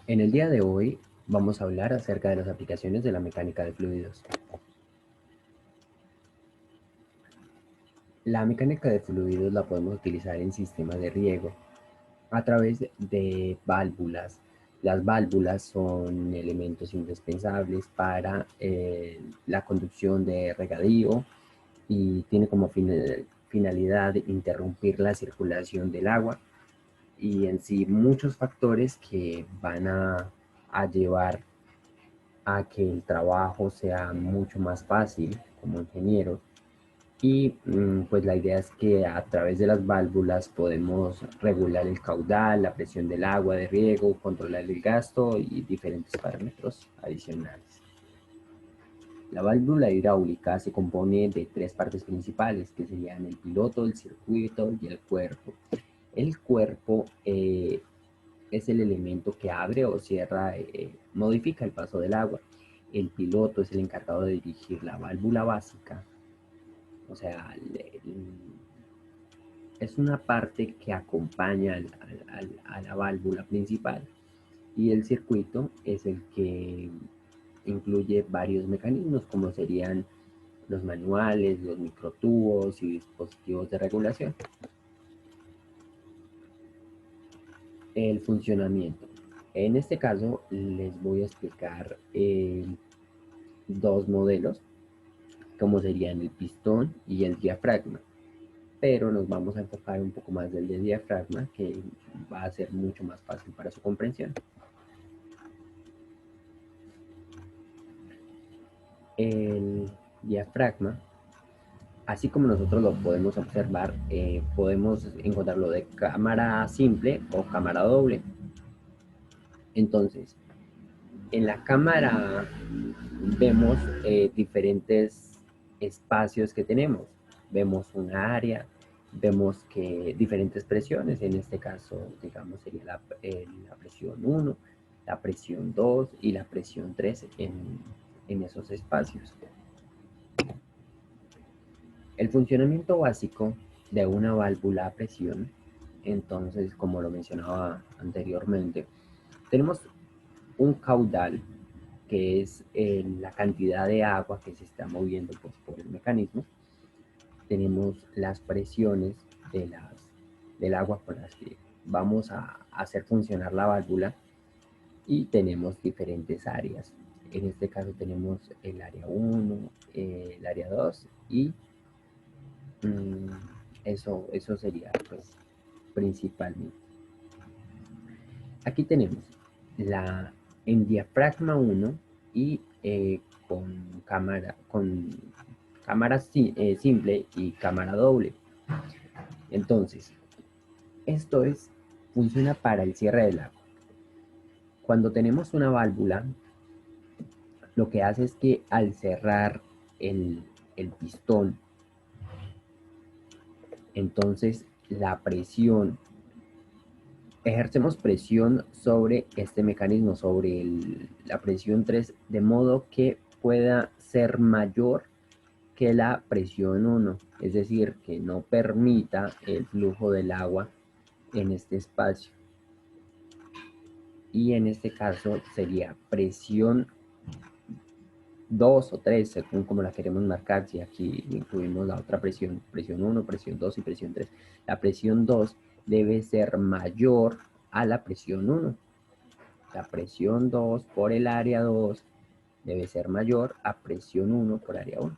En el día de hoy vamos a hablar acerca de las aplicaciones de la mecánica de fluidos. La mecánica de fluidos la podemos utilizar en sistemas de riego a través de válvulas. Las válvulas son elementos indispensables para la conducción de regadío y tiene como finalidad interrumpir la circulación del agua y en sí muchos factores que van a llevar a que el trabajo sea mucho más fácil como ingeniero. Y pues la idea es que a través de las válvulas podemos regular el caudal, la presión del agua de riego, controlar el gasto y diferentes parámetros adicionales. La válvula hidráulica se compone de tres partes principales, que serían el piloto, el circuito y el cuerpo. El cuerpo es el elemento que abre o cierra, modifica el paso del agua. El piloto es el encargado de dirigir la válvula básica, o sea, es una parte que acompaña a la válvula principal. Y el circuito es el que incluye varios mecanismos, como serían los manuales, los microtubos y dispositivos de regulación. El funcionamiento. En este caso les voy a explicar dos modelos, como serían el pistón y el diafragma. Pero nos vamos a enfocar un poco más del de diafragma, que va a ser mucho más fácil para su comprensión. El diafragma, así como nosotros lo podemos observar, podemos encontrarlo de cámara simple o cámara doble. Entonces, en la cámara vemos diferentes espacios que tenemos. Vemos una área, vemos que diferentes presiones, en este caso, digamos, sería la presión 1, la presión 2 y la presión 3 en esos espacios. El funcionamiento básico de una válvula a presión, entonces, como lo mencionaba anteriormente, tenemos un caudal, que es la cantidad de agua que se está moviendo pues, por el mecanismo. Tenemos las presiones del agua con las que vamos a hacer funcionar la válvula y tenemos diferentes áreas. En este caso tenemos el área 1, el área 2 y eso sería pues principalmente. Aquí tenemos la en diafragma 1 y con cámara simple y cámara doble. Entonces, esto funciona para el cierre del agua. Cuando tenemos una válvula, lo que hace es que al cerrar el pistón, entonces la presión, ejercemos presión sobre este mecanismo, sobre la presión 3, de modo que pueda ser mayor que la presión 1, es decir, que no permita el flujo del agua en este espacio. Y en este caso sería presión 2 o 3, según como la queremos marcar, si aquí incluimos la otra presión, presión 1, presión 2 y presión 3. La presión 2 debe ser mayor a la presión 1. La presión 2 por el área 2 debe ser mayor a presión 1 por área 1.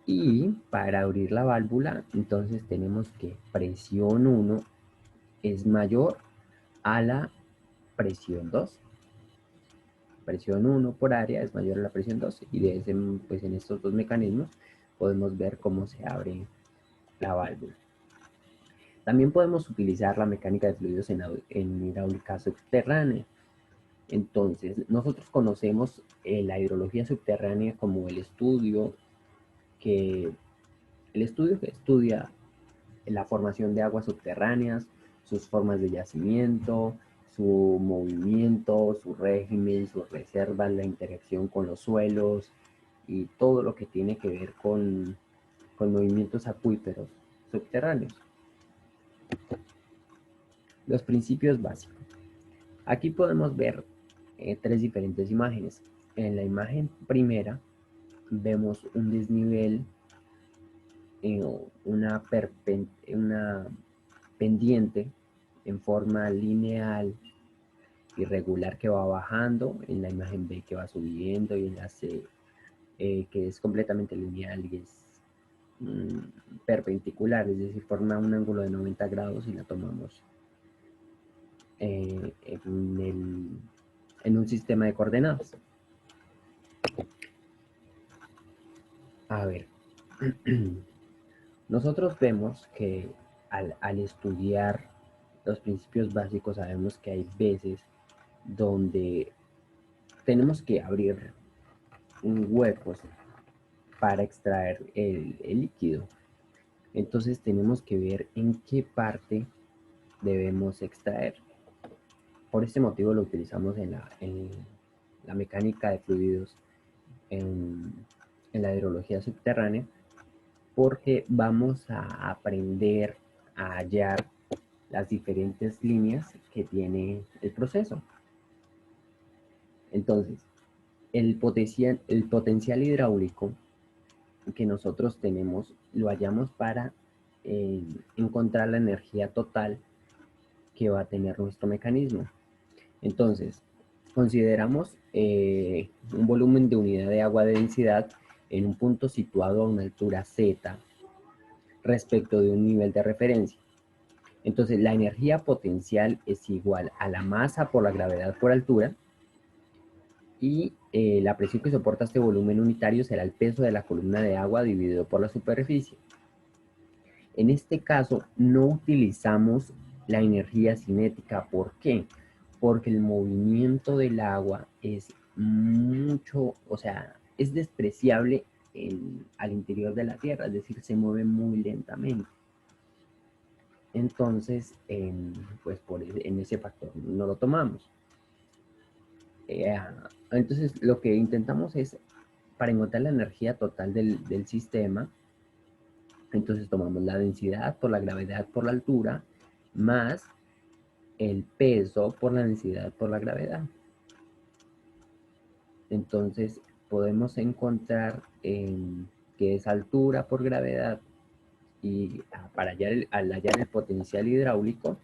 Y para abrir la válvula, entonces tenemos que presión 1 es mayor a la presión 2. Presión 1 por área es mayor a la presión 2. Y pues en estos dos mecanismos podemos ver cómo se abre la válvula. También podemos utilizar la mecánica de fluidos en hidráulica subterránea. Entonces, nosotros conocemos la hidrología subterránea como que, el estudio que estudia la formación de aguas subterráneas, sus formas de yacimiento, su movimiento, su régimen, sus reservas, la interacción con los suelos y todo lo que tiene que ver con movimientos acuíferos subterráneos. Los principios básicos. Aquí podemos ver tres diferentes imágenes. En la imagen primera vemos un desnivel, eh, una, una pendiente en forma lineal irregular que va bajando, en la imagen B que va subiendo y en la C que es completamente lineal y es perpendicular, es decir, forma un ángulo de 90 grados y la tomamos en, en un sistema de coordenadas. A ver, nosotros vemos que al estudiar los principios básicos sabemos que hay veces donde tenemos que abrir huecos para extraer el líquido. Entonces tenemos que ver en qué parte debemos extraer. Por este motivo lo utilizamos en la mecánica de fluidos, en, en la hidrología subterránea, porque vamos a aprender a hallar las diferentes líneas que tiene el proceso. Entonces, el potencial hidráulico que nosotros tenemos lo hallamos para encontrar la energía total que va a tener nuestro mecanismo. Entonces, consideramos un volumen de unidad de agua de densidad en un punto situado a una altura z respecto de un nivel de referencia. Entonces, la energía potencial es igual a la masa por la gravedad por altura y la presión que soporta este volumen unitario será el peso de la columna de agua dividido por la superficie. En este caso, no utilizamos la energía cinética. ¿Por qué? Porque el movimiento del agua es mucho, o sea, es despreciable al interior de la Tierra, es decir, se mueve muy lentamente. Entonces, pues en ese factor no lo tomamos. Entonces, lo que intentamos es, para encontrar la energía total del sistema, entonces tomamos la densidad por la gravedad por la altura, más el peso por la densidad por la gravedad. Entonces podemos encontrar que es altura por gravedad y al hallar el potencial hidráulico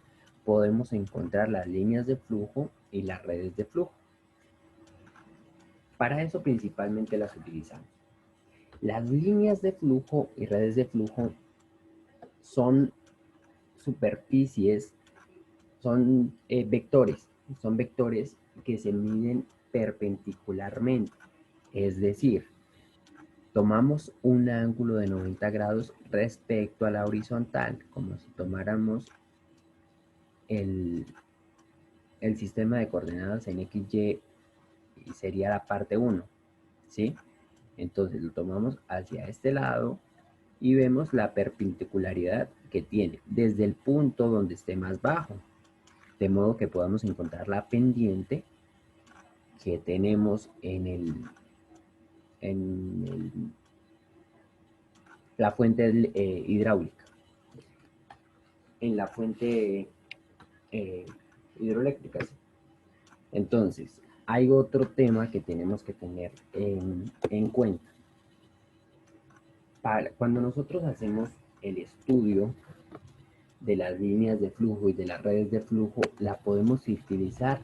podemos encontrar las líneas de flujo y las redes de flujo. Para eso principalmente las utilizamos. Las líneas de flujo y redes de flujo son superficies, son vectores que se miden perpendicularmente. Es decir, tomamos un ángulo de 90 grados respecto a la horizontal, como si tomáramos el, el sistema de coordenadas en XY y sería la parte 1, ¿sí? Entonces lo tomamos hacia este lado y vemos la perpendicularidad que tiene desde el punto donde esté más bajo, de modo que podamos encontrar la pendiente que tenemos en la fuente hidráulica, en la fuente eh, hidroeléctrica. Entonces, hay otro tema que tenemos que tener en cuenta. Cuando nosotros hacemos el estudio de las líneas de flujo y de las redes de flujo, la podemos utilizar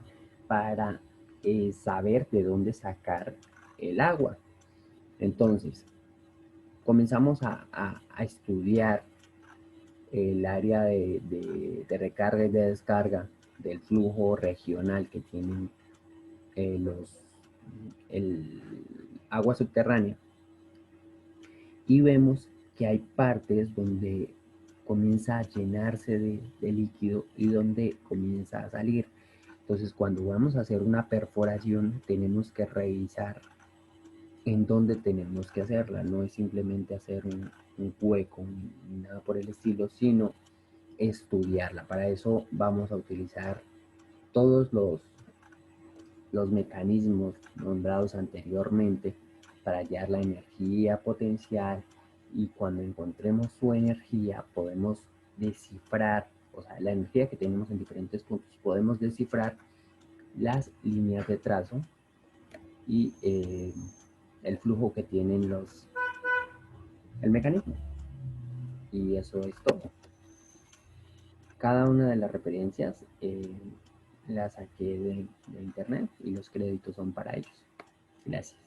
para saber de dónde sacar el agua. Entonces, comenzamos a estudiar el área de recarga y de descarga del flujo regional que tienen el agua subterránea y vemos que hay partes donde comienza a llenarse de líquido y donde comienza a salir. Entonces, cuando vamos a hacer una perforación, tenemos que revisar en dónde tenemos que hacerla. No es simplemente hacer un hueco ni nada por el estilo, sino estudiarla. Para eso vamos a utilizar todos los mecanismos nombrados anteriormente para hallar la energía potencial, y cuando encontremos su energía podemos descifrar, o sea, la energía que tenemos en diferentes puntos, podemos descifrar las líneas de trazo y el flujo que tienen el mecanismo. Y eso es todo. Cada una de las referencias las saqué de internet y los créditos son para ellos. Gracias.